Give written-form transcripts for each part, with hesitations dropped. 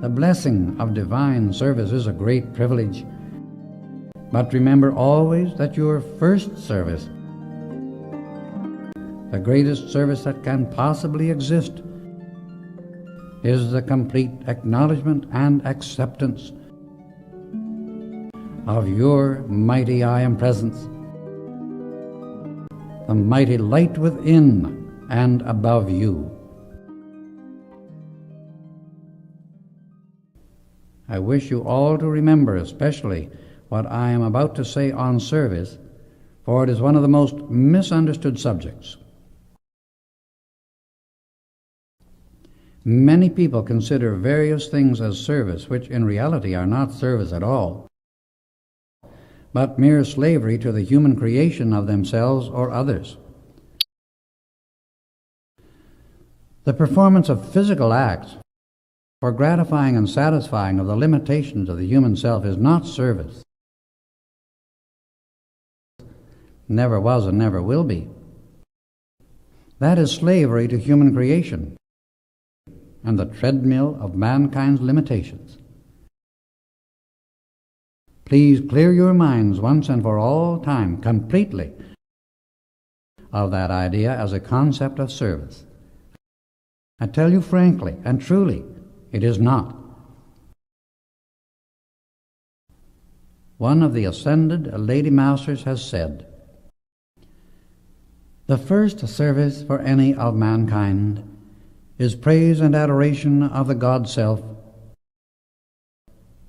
The blessing of divine service is a great privilege, but remember always that your first service, the greatest service that can possibly exist, is the complete acknowledgement and acceptance of your mighty I Am Presence, the mighty light within and above you. I wish you all to remember especially what I am about to say on service, for it is one of the most misunderstood subjects. Many people consider various things as service, which in reality are not service at all, but mere slavery to the human creation of themselves or others. The performance of physical acts for gratifying and satisfying of the limitations of the human self is not service. Never was and never will be. That is slavery to human creation and the treadmill of mankind's limitations. Please clear your minds once and for all time completely of that idea as a concept of service. I tell you frankly and truly, it is not. One of the ascended Lady Masters has said, "The first service for any of mankind is praise and adoration of the God Self,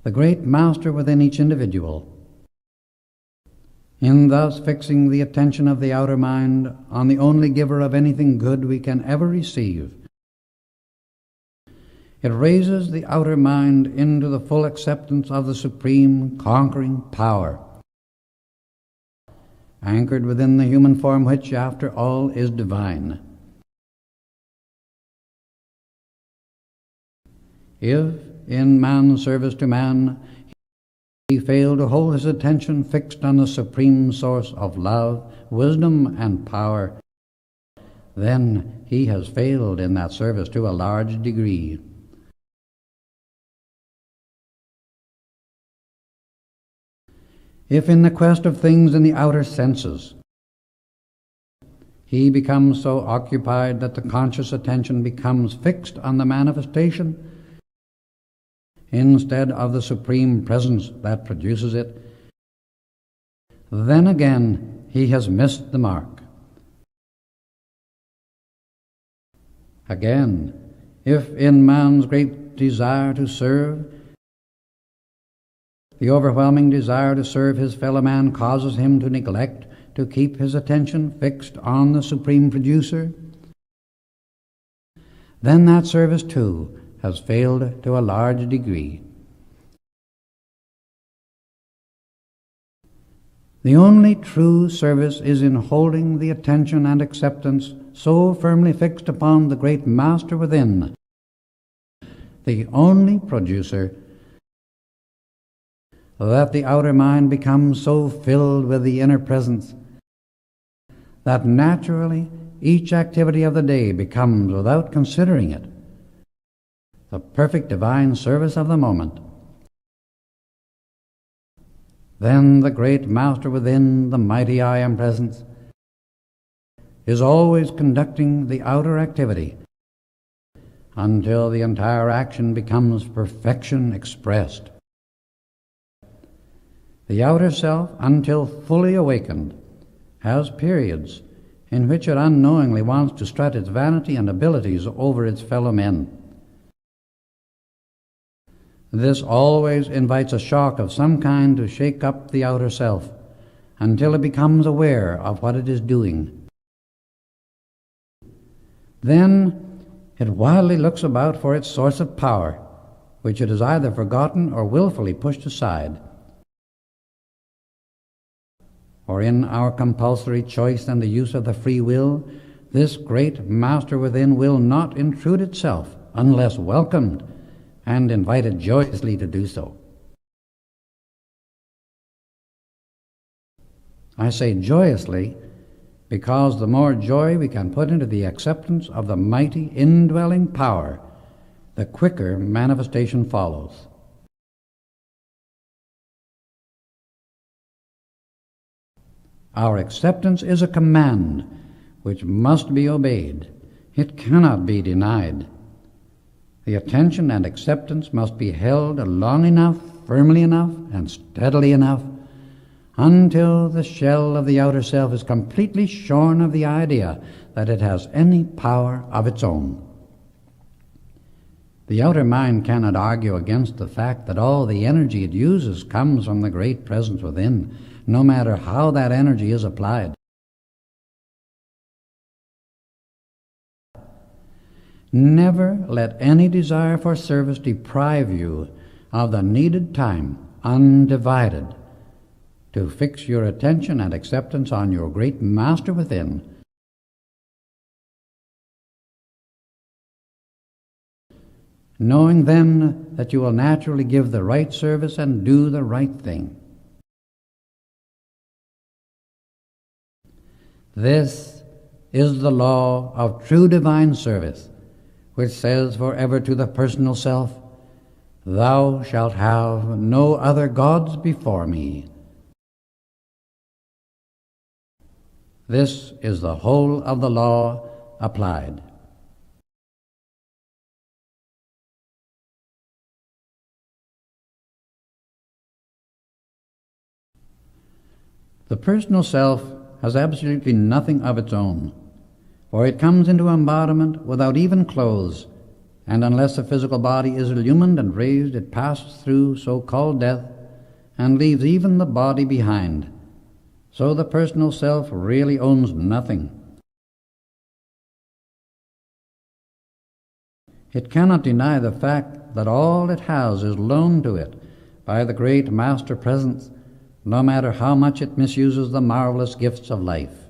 the great Master within each individual, in thus fixing the attention of the outer mind on the only giver of anything good we can ever receive. It raises the outer mind into the full acceptance of the supreme conquering power, anchored within the human form which, after all, is divine. If, in man's service to man, he fail to hold his attention fixed on the supreme source of love, wisdom, and power, then he has failed in that service to a large degree. If in the quest of things in the outer senses, he becomes so occupied that the conscious attention becomes fixed on the manifestation instead of the supreme presence that produces it, then again he has missed the mark. Again, if in man's great desire to serve, the overwhelming desire to serve his fellow man causes him to neglect to keep his attention fixed on the Supreme Producer, then that service too has failed to a large degree. The only true service is in holding the attention and acceptance so firmly fixed upon the great Master within, the only Producer, that the outer mind becomes so filled with the inner presence that naturally each activity of the day becomes, without considering it, the perfect divine service of the moment. Then the great Master within, the mighty I Am Presence, is always conducting the outer activity until the entire action becomes perfection expressed. The outer self, until fully awakened, has periods in which it unknowingly wants to strut its vanity and abilities over its fellow men. This always invites a shock of some kind to shake up the outer self until it becomes aware of what it is doing. Then it wildly looks about for its source of power, which it has either forgotten or willfully pushed aside. For in our compulsory choice and the use of the free will, this great Master within will not intrude itself unless welcomed and invited joyously to do so. I say joyously because the more joy we can put into the acceptance of the mighty indwelling power the quicker manifestation follows. Our acceptance is a command which must be obeyed. It cannot be denied. The attention and acceptance must be held long enough, firmly enough, and steadily enough until the shell of the outer self is completely shorn of the idea that it has any power of its own. The outer mind cannot argue against the fact that all the energy it uses comes from the great presence within, no matter how that energy is applied. Never let any desire for service deprive you of the needed time, undivided, to fix your attention and acceptance on your great Master within, knowing then that you will naturally give the right service and do the right thing. This is the law of true divine service, which says forever to the personal self, "Thou shalt have no other gods before me." This is the whole of the law applied. The personal self has absolutely nothing of its own, for it comes into embodiment without even clothes, and unless the physical body is illumined and raised, it passes through so-called death and leaves even the body behind. So the personal self really owns nothing. It cannot deny the fact that all it has is loaned to it by the great Master Presence, no matter how much it misuses the marvelous gifts of life.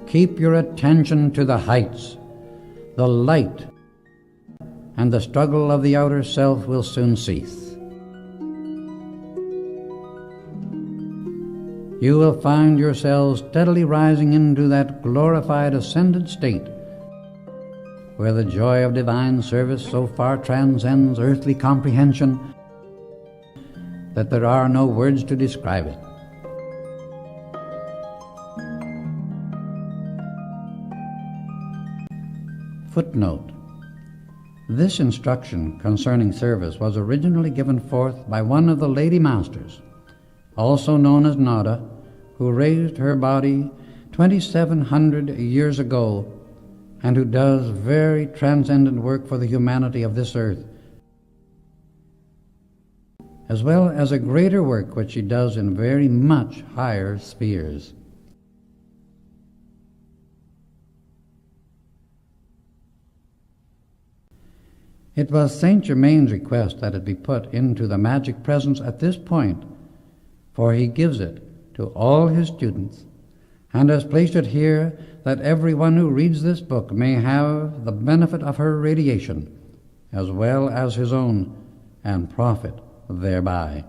Keep your attention to the heights, the light, and the struggle of the outer self will soon cease. You will find yourselves steadily rising into that glorified ascended state where the joy of divine service so far transcends earthly comprehension that there are no words to describe it. Footnote: this instruction concerning service was originally given forth by one of the Lady Masters, also known as Nada, who raised her body 2,700 years ago and who does very transcendent work for the humanity of this earth, as well as a greater work which she does in very much higher spheres. It was Saint Germain's request that it be put into the magic presence at this point, for he gives it to all his students, and has placed it here that everyone who reads this book may have the benefit of her radiation, as well as his own, and profit thereby.